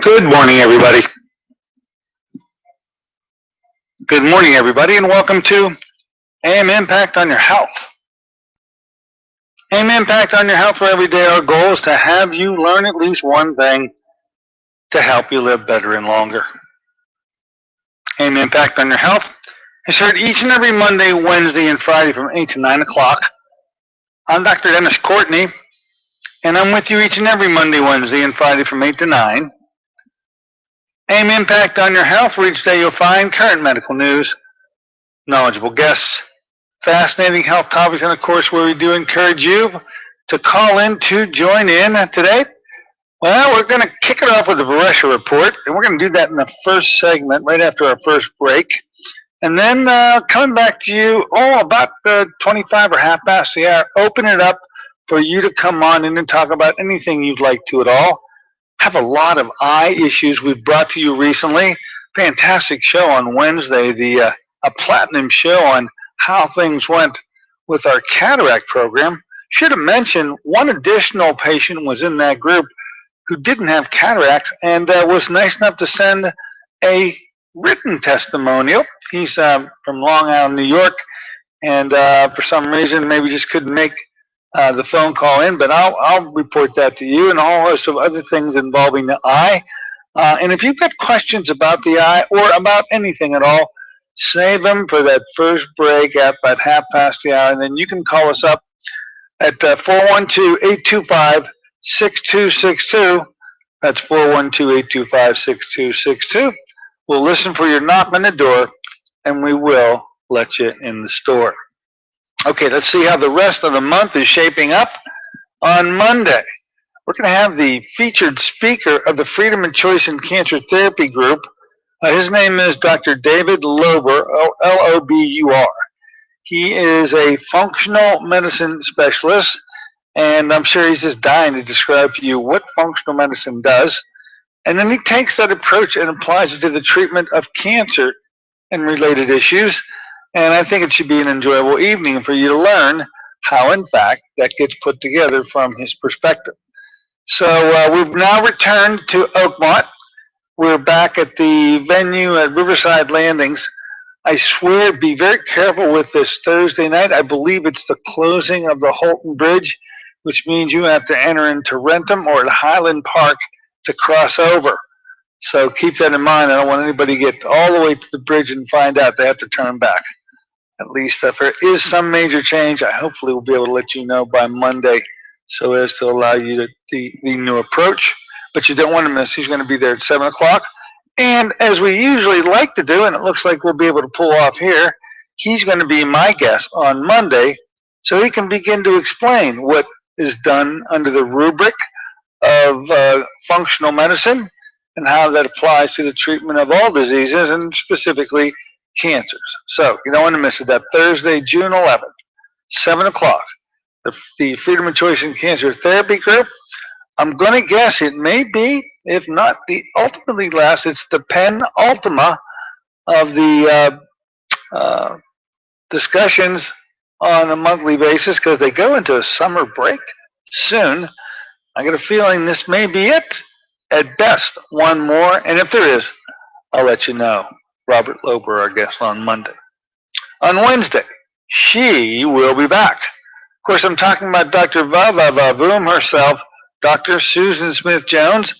Good morning, everybody. Good morning, everybody, and welcome to AM Impact on Your Health. AM Impact on Your Health, where every day our goal is to have you learn at least one thing to help you live better and longer. AM Impact on Your Health is heard each and every Monday, Wednesday, and Friday from 8 to 9 o'clock. I'm Dr. Dennis Courtney, and I'm with you each and every Monday, Wednesday, and Friday from 8 to 9. AM Impact on Your Health, where each day you'll find current medical news, knowledgeable guests, fascinating health topics, and of course where we do encourage you to call in to join in today. Well, we're going to kick it off with the Varesha Report, and we're going to do that in the first segment right after our first break. And then coming back to you, about 25 or half past the hour, open it up for you to come on in and talk about anything you'd like to at all. Have a lot of eye issues we've brought to you recently. Fantastic show on Wednesday, a platinum show on how things went with our cataract program. Should have mentioned one additional patient was in that group who didn't have cataracts and was nice enough to send a written testimonial. He's from Long Island, New York, and for some reason maybe just couldn't make the phone call in, but I'll report that to you, and a whole host of other things involving the eye. And if you've got questions about the eye or about anything at all, save them for that first break at about half past the hour, and then you can call us up at 412-825-6262. That's 412-825-6262. We'll listen for your knock on the door, and we will let you in the store. Okay, let's see how the rest of the month is shaping up. On Monday, we're going to have the featured speaker of the Freedom and Choice in Cancer Therapy Group. His name is Dr. David Lober, L-O-B-U-R. He is a functional medicine specialist, and I'm sure he's just dying to describe to you what functional medicine does. And then he takes that approach and applies it to the treatment of cancer and related issues. And I think it should be an enjoyable evening for you to learn how, in fact, that gets put together from his perspective. So we've now returned to Oakmont. We're back at the venue at Riverside Landings. I swear, be very careful with this Thursday night. I believe it's the closing of the Holton Bridge, which means you have to enter into Rentham or at Highland Park to cross over. So keep that in mind. I don't want anybody to get all the way to the bridge and find out they have to turn back. At least if there is some major change, I hopefully will be able to let you know by Monday so as to allow you the new approach. But you don't want to miss. He's going to be there at 7 o'clock. And as we usually like to do, and it looks like we'll be able to pull off here, he's going to be my guest on Monday so he can begin to explain what is done under the rubric of functional medicine and how that applies to the treatment of all diseases and specifically cancers. So you don't want to miss it. That Thursday, June 11th, 7 o'clock, the Freedom of Choice in Cancer Therapy Group. I'm going to guess it may be, if not the ultimately last, it's the penultima of the discussions on a monthly basis because they go into a summer break soon. I got a feeling this may be it. At best, one more, and if there is, I'll let you know. Robert Lober, our guest on Monday. On Wednesday, she will be back. Of course, I'm talking about Dr. Vavavoom herself, Dr. Susan Smith-Jones.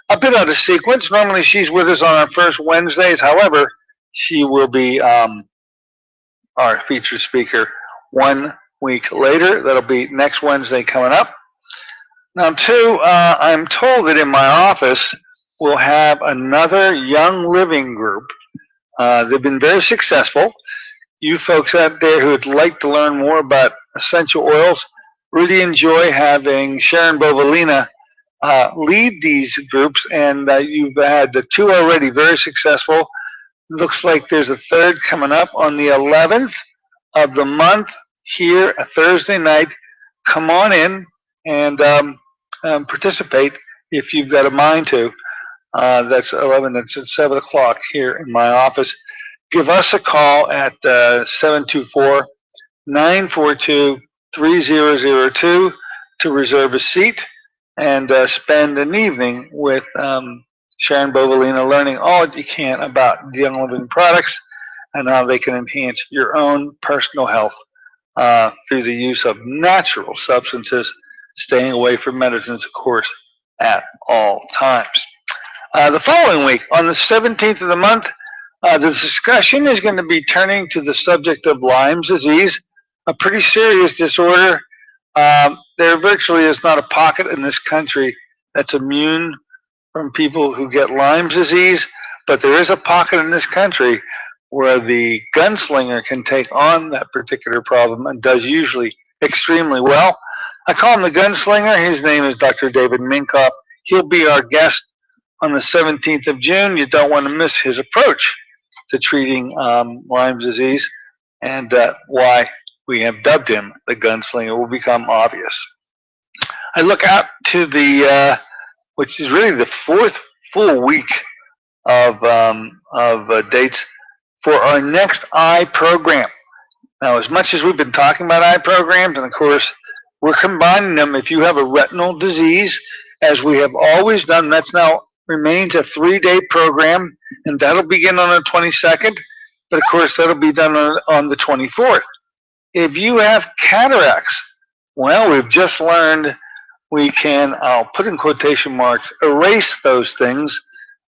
A bit out of sequence. Normally, she's with us on our first Wednesdays. However, she will be our featured speaker 1 week later. That'll be next Wednesday coming up. Now, too, I'm told that in my office we'll have another Young Living group. They've been very successful. You folks out there who would like to learn more about essential oils really enjoy having Sharon Bovalina lead these groups, and you've had the two already very successful. Looks like there's a third coming up on the 11th of the month here, a Thursday night. Come on in. and participate if you've got a mind to. That's 11. That's at 7 o'clock here in my office. Give us a call at 724-942-3002 to reserve a seat and spend an evening with Sharon Bovalina learning all you can about Young Living products and how they can enhance your own personal health through the use of natural substances, staying away from medicines, of course, at all times. The following week, on the 17th of the month, the discussion is going to be turning to the subject of Lyme's disease, a pretty serious disorder. There virtually is not a pocket in this country that's immune from people who get Lyme's disease, but there is a pocket in this country where the gunslinger can take on that particular problem and does usually extremely well. I call him the gunslinger. His name is Dr. David Minkoff. He'll be our guest on the 17th of June. You don't want to miss his approach to treating Lyme's disease, and why we have dubbed him the gunslinger will become obvious. I look out to the, which is really the fourth full week of dates for our next eye program. Now, as much as we've been talking about eye programs, and of course, we're combining them. If you have a retinal disease, as we have always done, that's now remains a 3-day program, and that'll begin on the 22nd, but of course, that'll be done on the 24th. If you have cataracts, well, we've just learned we can, I'll put in quotation marks, erase those things,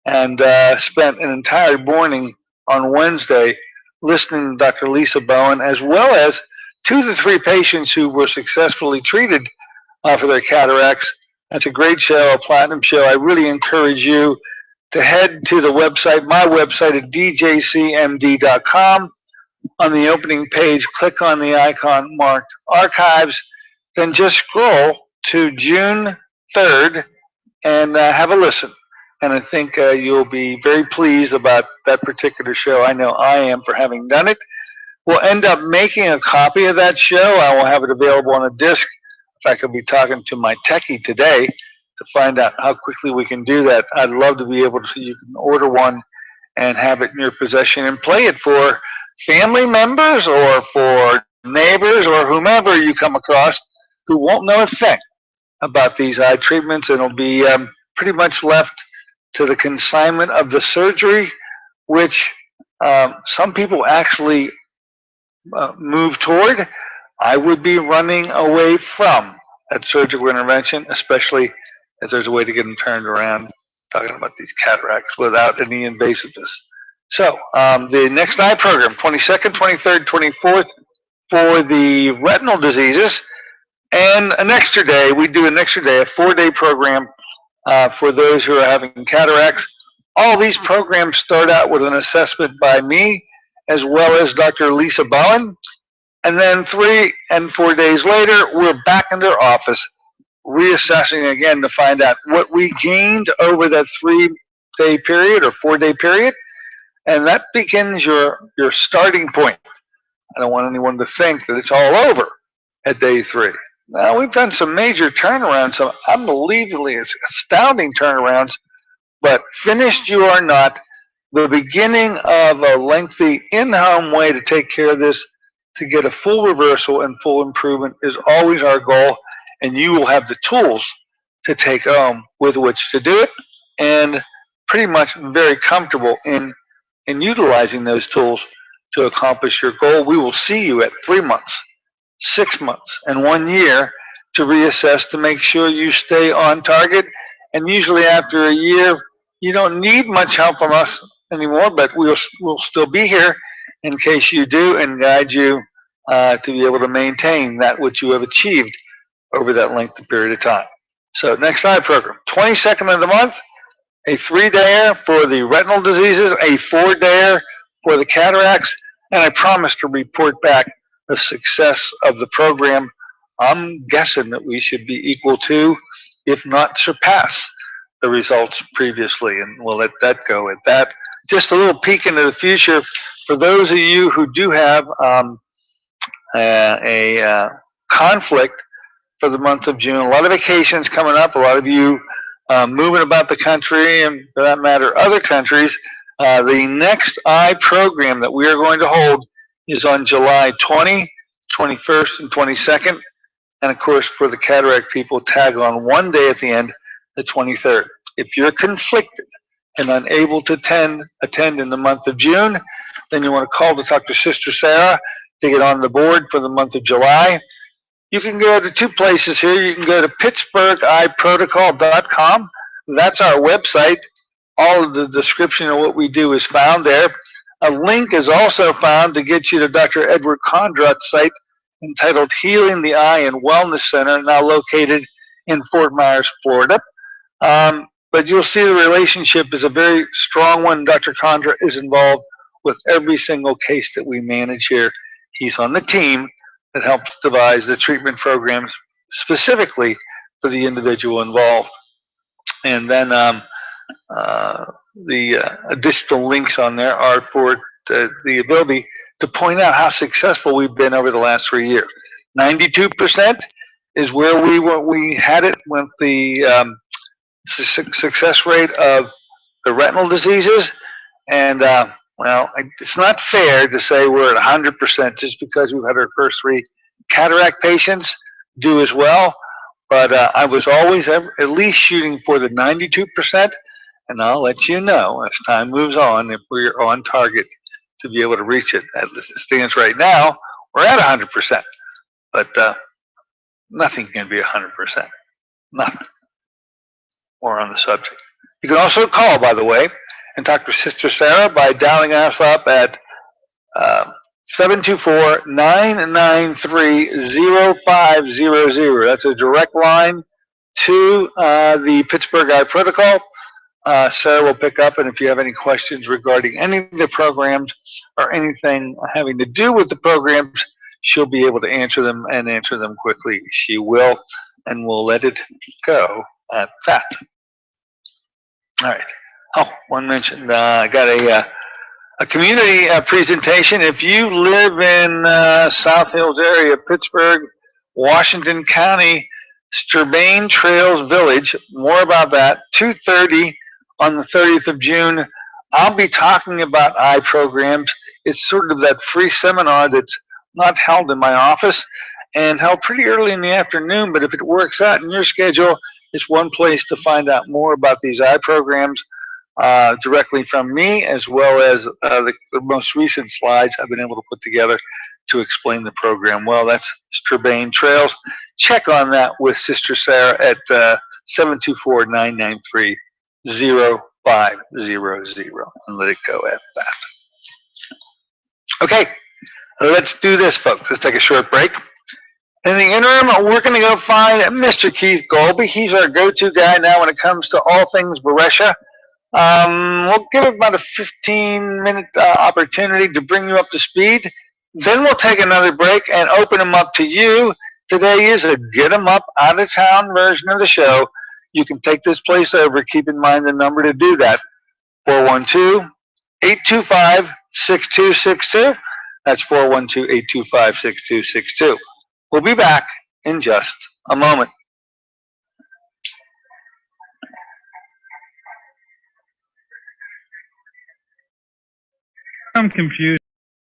and spent an entire morning on Wednesday listening to Dr. Lisa Bowen, as well as 2 to 3 patients who were successfully treated for their cataracts. That's a great show, a platinum show. I really encourage you to head to the website, my website at djcmd.com. On the opening page, click on the icon marked Archives, then just scroll to June 3rd and have a listen. And I think you'll be very pleased about that particular show. I know I am for having done it. We'll end up making a copy of that show. I will have it available on a disc. In fact, I'll be talking to my techie today to find out how quickly we can do that. I'd love to be able to, you can order one and have it in your possession and play it for family members or for neighbors or whomever you come across who won't know a thing about these eye treatments, and it'll be pretty much left to the consignment of the surgery, which some people actually move toward. I would be running away from that surgical intervention, especially if there's a way to get them turned around, talking about these cataracts without any invasiveness. So the next eye program, 22nd, 23rd, 24th, for the retinal diseases, and an extra day. We do an extra day, a 4-day program for those who are having cataracts. All these programs start out with an assessment by me, as well as Dr. Lisa Bowen. And then 3 and 4 days later, we're back in their office, reassessing again to find out what we gained over that 3-day period or 4-day period. And that begins your starting point. I don't want anyone to think that it's all over at day 3. Now, we've done some major turnarounds, some unbelievably astounding turnarounds, but finished you are not. The beginning of a lengthy in-home way to take care of this, to get a full reversal and full improvement, is always our goal, and you will have the tools to take home with which to do it, and pretty much very comfortable in utilizing those tools to accomplish your goal. We will see you at 3 months, 6 months, and 1 year to reassess to make sure you stay on target. And usually after a year, you don't need much help from us anymore, but we'll still be here in case you do, and guide you to be able to maintain that which you have achieved over that length of period of time. So next eye program, 22nd of the month, a 3-dayer for the retinal diseases, a 4-dayer for the cataracts, and I promise to report back the success of the program. I'm guessing that we should be equal to, if not surpass, the results previously, and we'll let that go at that. Just a little peek into the future for those of you who do have a conflict for the month of June. A lot of vacations coming up. A lot of you moving about the country, and for that matter, other countries. The next eye program that we are going to hold is on July 20, 21st, and 22nd. And of course, for the cataract people, tag on one day at the end, the 23rd. If you're conflicted and unable to attend in the month of June, then you want to call to talk to Sister Sarah to get on the board for the month of July. You can go to two places here. You can go to PittsburghEyeProtocol.com. That's our website. All of the description of what we do is found there. A link is also found to get you to Dr. Edward Condrat's site entitled Healing the Eye and Wellness Center, now located in Fort Myers, Florida. But you'll see the relationship is a very strong one. Dr. Condrat is involved with every single case that we manage here. He's on the team that helps devise the treatment programs specifically for the individual involved. And then the additional links on there are for the ability to point out how successful we've been over the last 3 years. 92% is where we had it with the success rate of the retinal diseases. And well, it's not fair to say we're at 100% just because we've had our first 3 cataract patients do as well. But I was always at least shooting for the 92%, and I'll let you know as time moves on if we're on target to be able to reach it. As it stands right now, we're at 100%, but nothing can be 100%. Nothing. More on the subject. You can also call, by the way, and talk to Sister Sarah by dialing us up at 724-993-0500. That's a direct line to the Pittsburgh Eye Protocol. Sarah will pick up, and if you have any questions regarding any of the programs or anything having to do with the programs, she'll be able to answer them and answer them quickly. She will, and we'll let it go at that. All right. Oh, one mention. I got a community presentation. If you live in South Hills area, Pittsburgh, Washington County, Sturbane Trails Village, more about that, 2:30 on the 30th of June. I'll be talking about eye programs. It's sort of that free seminar that's not held in my office and held pretty early in the afternoon, but if it works out in your schedule, it's one place to find out more about these eye programs directly from me, as well as the most recent slides I've been able to put together to explain the program well. That's Sturbane Trails. Check on that with Sister Sarah at 724-993-0500 and let it go at that. Okay, let's do this, folks. Let's take a short break. In the interim, we're going to go find Mr. Keith Golby. He's our go-to guy now when it comes to all things Beresha. We'll give it about a 15-minute opportunity to bring you up to speed. Then we'll take another break and open them up to you. Today is a get 'em up, out-of-town version of the show. You can take this place over. Keep in mind the number to do that, 412-825-6262. That's 412-825-6262. We'll be back in just a moment. I'm confused.